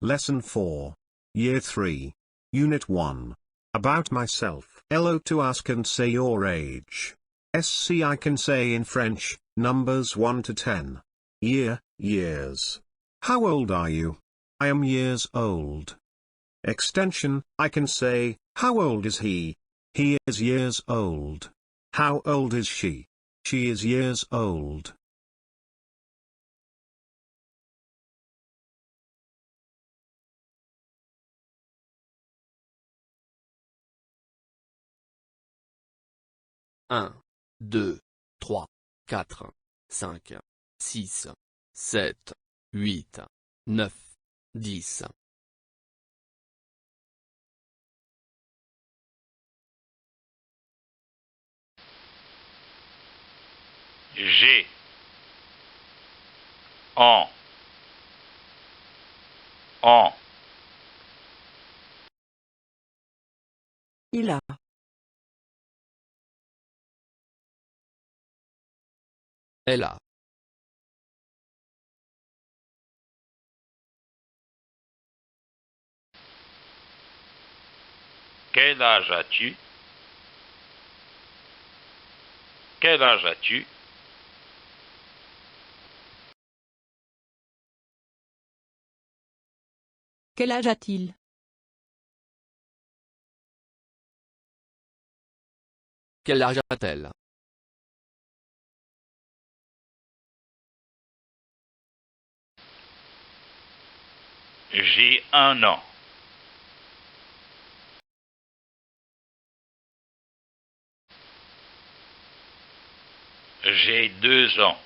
Lesson 4. Year 3. Unit 1. About myself. Hello to ask and say your age. SC I can say in French, numbers 1 to 10. Year, years. How old are you? I am years old. Extension, I can say, how old is he? He is years old. How old is she? She is years old. Un, 2, 3, 4, 5, 6, 7, 8, 9, 10. J'ai. En. Il a. Elle a. Quel âge as-tu? Quel âge as-tu? Quel âge a-t-il? Quel âge a-t-elle? J'ai 1 an. J'ai 2 ans.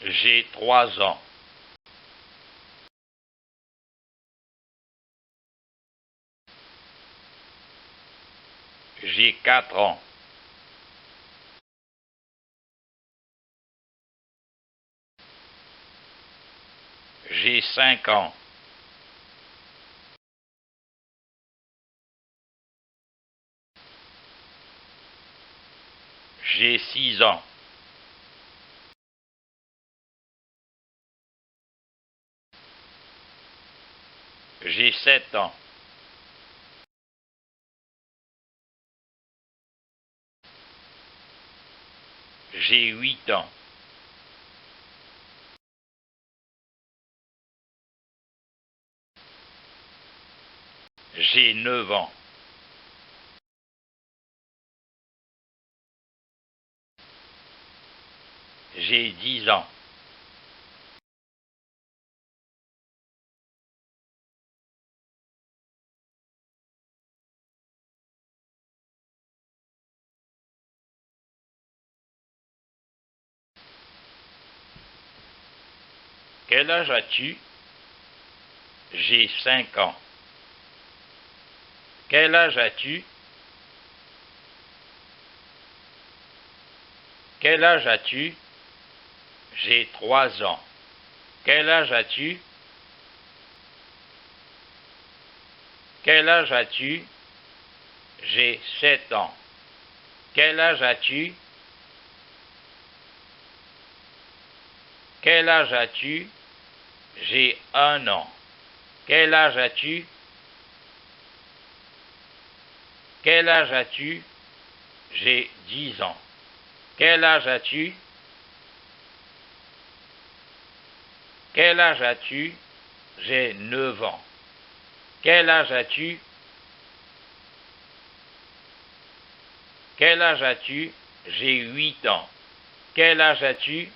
J'ai 3 ans. J'ai 4 ans. J'ai 5 ans. J'ai 6 ans. J'ai 7 ans. J'ai 8 ans. J'ai 9 ans. J'ai 10 ans. Quel âge as-tu? J'ai 5 ans. Quel âge as-tu? Quel âge as-tu? J'ai 3 ans. Quel âge as-tu? Quel âge as-tu? J'ai 7 ans. Quel âge as-tu? Quel âge as-tu? J'ai 1 an. Quel âge as-tu? Quel âge as-tu? J'ai 10 ans. Quel âge as-tu? Quel âge as-tu? J'ai 9 ans. Quel âge as-tu? Quel âge as-tu? J'ai 8 ans. Quel âge as-tu?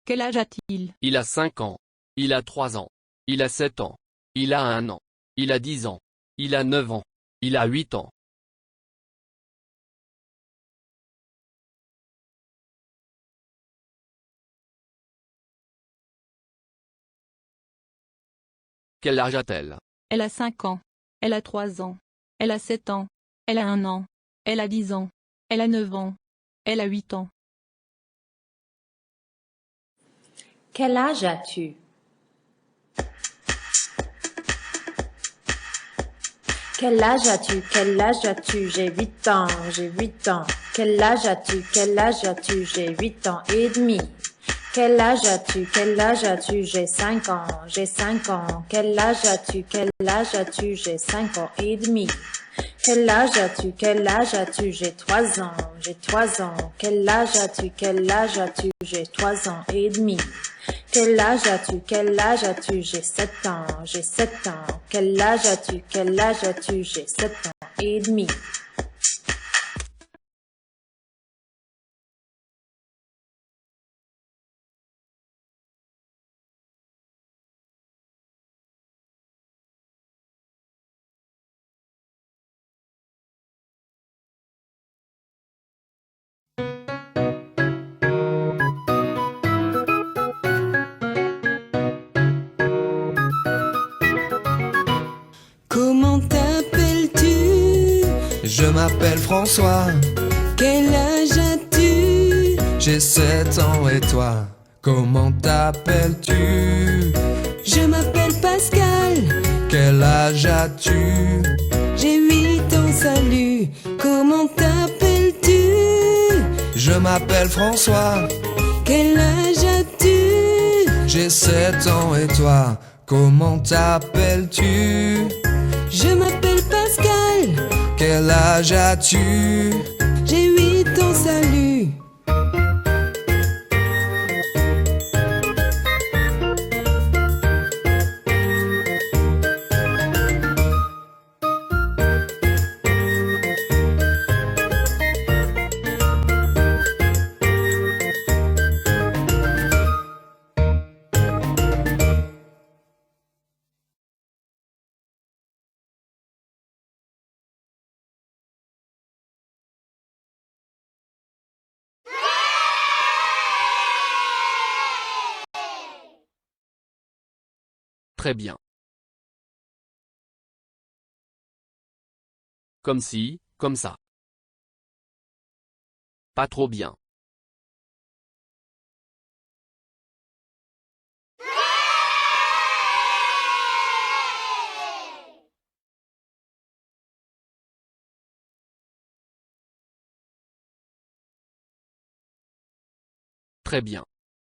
Quel âge a-t-il? Il a 5 ans. Il a 3 ans. Il a 7 ans. Il a 1 an. Il a 10 ans. Il a 9 ans. Il a 8 ans. Quel âge a-t-elle? Elle a 5 ans. Elle a 3 ans. Elle a 7 ans. Elle a 1 an. Elle a 10 ans. Elle a 9 ans. Elle a 8 ans. Quel âge as-tu? Quel âge as-tu? Quel âge as-tu? J'ai 8 ans, j'ai 8 ans. Quel âge as-tu? Quel âge as-tu? J'ai 8 ans et demi. Quel âge as-tu? Quel âge as-tu? J'ai 5 ans, j'ai 5 ans. Quel âge as-tu? Quel âge as-tu? J'ai 5 ans et demi. Quel âge as-tu? Quel âge as-tu? J'ai 3 ans, j'ai 3 ans. Quel âge as-tu? Quel âge as-tu? J'ai 3 ans et demi. Quel âge as-tu? Quel âge as-tu? J'ai 7 ans, j'ai 7 ans. Quel âge as-tu? Quel âge as-tu? J'ai 7 ans et demi. Comment t'appelles-tu? Je m'appelle François, Quel âge as-tu? j'ai 7 ans et toi, comment t'appelles-tu? Je m'appelle Pascal, Quel âge as-tu? j'ai 8 ans, salut. Comment t'appelles-tu? Je m'appelle François, Quel âge as-tu? j'ai 7 ans et toi, comment t'appelles-tu? Je m'appelle Pascal, Quel âge as-tu? j'ai 8 ans, salut. Très bien. Comme si, comme ça. Pas trop bien. Très bien.